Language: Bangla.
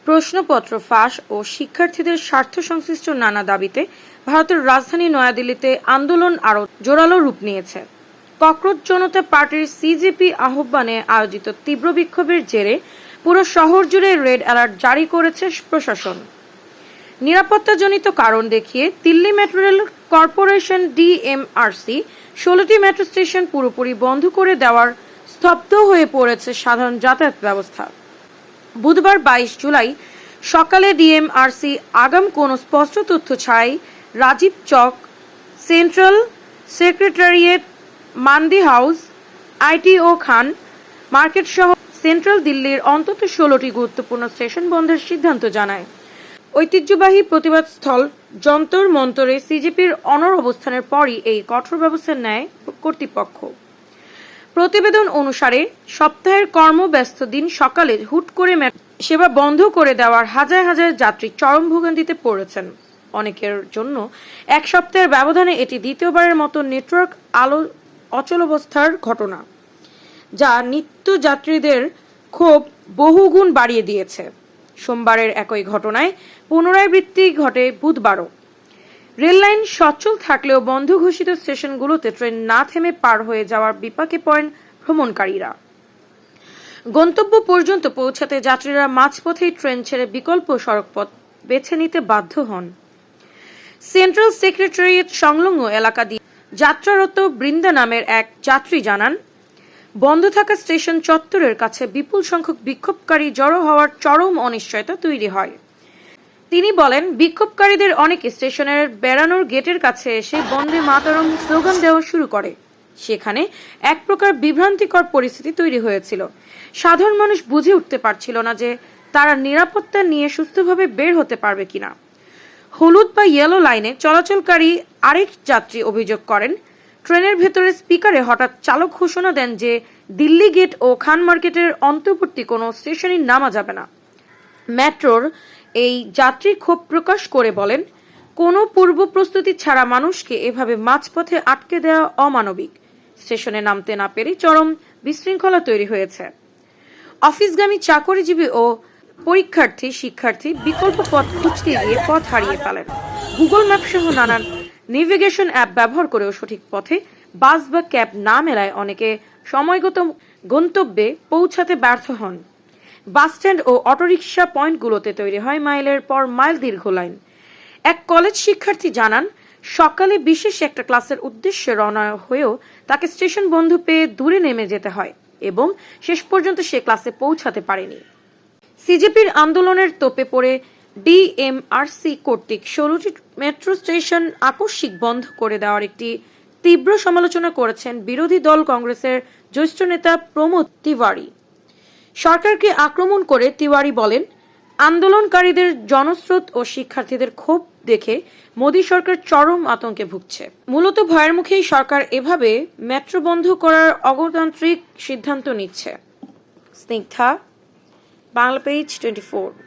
প্রশ্নপত্র ফাঁস ও শিক্ষার্থীদের স্বার্থ সংশ্লিষ্ট নানা দাবিতে ভারতের রাজধানী নয়াদিল্লিতে আন্দোলন আরও জোরালো রূপ নিয়েছে। ককরোচ জনতা পার্টির সিজেপি আহ্বানে আয়োজিত তীব্র বিক্ষোভের জেরে পুরো শহর জুড়ে রেড অ্যালার্ট জারি করেছে প্রশাসন। নিরাপত্তাজনিত কারণ দেখিয়ে Delhi metro rail corporation DMRC 16টি মেট্রো স্টেশন পুরোপুরি বন্ধ করে দেওয়ার স্তব্ধ হয়ে পড়েছে সাধারণ যাতায়াত ব্যবস্থা। বুধবার 22 জুলাই সকালে ডিএমআরসি আগাম কোনো স্পষ্ট তথ্য ছাড়াই Rajiv Chowk, central secretariat, Mandi house, ITO Khan market সহ সেন্ট্রাল দিল্লির অন্তত 16টি গুরুত্বপূর্ণ স্টেশন বন্ধের সিদ্ধান্ত জানায়। ঐতিহ্যবাহী প্রতিবাদ স্থল যন্তর মন্তরে সিজেপির অনড় অবস্থানের পরই এই কঠোর ব্যবস্থা নেয় কর্তৃপক্ষ। প্রতিবেদন অনুসারে সপ্তাহের কর্মব্যস্ত দিন সকালে হুট করে সেবা বন্ধ করে দেওয়ার হাজার হাজার যাত্রী চরম ভোগান্তিতে পড়েছেন। অনেকের জন্য এক সপ্তাহের ব্যবধানে এটি দ্বিতীয়বারের মতো নেটওয়ার্ক অচলাবস্থার ঘটনা, যা নিত্য যাত্রীদের ক্ষোভ বহুগুণ বাড়িয়ে দিয়েছে। সোমবারের একই ঘটনায় পুনরাবৃত্তি ঘটে বুধবারও। রেললাইন সচল থাকলেও বন্ধ ঘোষিত স্টেশনগুলোতে ট্রেন না থেমে পার হয়ে যাওয়ার বিপাকে পড়েন ভ্রমণকারীরা। গন্তব্য পর্যন্ত পৌঁছাতে যাত্রীরা মাঝপথেই ট্রেন ছেড়ে বিকল্প সড়কপথ বেছে নিতে বাধ্য হন। সেন্ট্রাল সেক্রেটারিয়েট সংলগ্ন এলাকা দিয়ে যাত্রারত বৃন্দা নামের এক যাত্রী জানান, বন্ধ থাকা স্টেশন চত্বরের কাছে বিপুল সংখ্যক বিক্ষোভকারী জড়ো হওয়ার চরম অনিশ্চয়তা তৈরি হয়। তিনি বলেন, বিক্ষোভকারীদের অনেকে স্টেশনের বেড়ানোর গেটের কাছে এসে বন্দে মাতরম স্লোগান দেওয়া শুরু করে। সেখানে এক প্রকার বিভ্রান্তিকর পরিস্থিতি তৈরি হয়েছিল। সাধারণ মানুষ বুঝে উঠতে পারছিল না যে তারা নিরাপত্তা নিয়ে সুস্থভাবে বের হতে পারবে কিনা। হলুদ বা ইয়েলো লাইনে চলাচলকারী আরেক যাত্রী অভিযোগ করেন, ট্রেনের ভেতরে স্পিকারে হঠাৎ চালক ঘোষণা দেন যে দিল্লি গেট ও খান মার্কেটের অন্তর্বর্তী কোনো স্টেশনই নামা যাবে না। মেট্রোর এই যাত্রী ক্ষোভ প্রকাশ করে বলেন, কোনো পূর্ব প্রস্তুতি ছাড়া মানুষকে এভাবে মাঝপথে আটকে দেওয়া অমানবিক। স্টেশনে নামতে না পেরে চরম বিশৃঙ্খলা তৈরি হয়েছে। অফিসগামী চাকরিজীবী ও শিক্ষার্থী বিকল্প পথ খুঁজতে গিয়ে পথ হারিয়ে ফেলেন। গুগল ম্যাপ সহ নানান নেভিগেশন অ্যাপ ব্যবহার করেও সঠিক পথে বাস বা ক্যাব না মেলায় অনেকে সময়গত গন্তব্যে পৌঁছাতে ব্যর্থ হন। বাসস্ট্যান্ড ও অটোরিকশা পয়েন্টগুলোতে তৈরি হয় মাইলের পর মাইল দীর্ঘ লাইন। এক কলেজ শিক্ষার্থী জানান, সকালে বিশেষ একটা ক্লাসের উদ্দেশ্যে রওনা হয়েও তাকে স্টেশন বন্ধ পেয়ে দূরে নেমে যেতে হয় এবং শেষ পর্যন্ত সে ক্লাসে পৌঁছাতে পারেনি। সিজেপির আন্দোলনের তোপে পড়ে ডিএমআরসি কর্তৃক 16টি মেট্রো স্টেশন আকস্মিক বন্ধ করে দেওয়ার একটি তীব্র সমালোচনা করেছেন বিরোধী দল কংগ্রেসের জ্যেষ্ঠ নেতা প্রমোদ তিওয়ারি। সরকারকে আক্রমণ করে তিওয়ারি বলেন, আন্দোলনকারীদের জনস্রোত ও শিক্ষার্থীদের ক্ষোভ দেখে মোদী সরকার চরম আতঙ্কে ভুগছে। মূলত ভয়ের মুখেই সরকার এভাবে মেট্রো বন্ধ করার অগণতান্ত্রিক সিদ্ধান্ত নিচ্ছে। স্নিগ্ধা, বাংলা পেজ 24।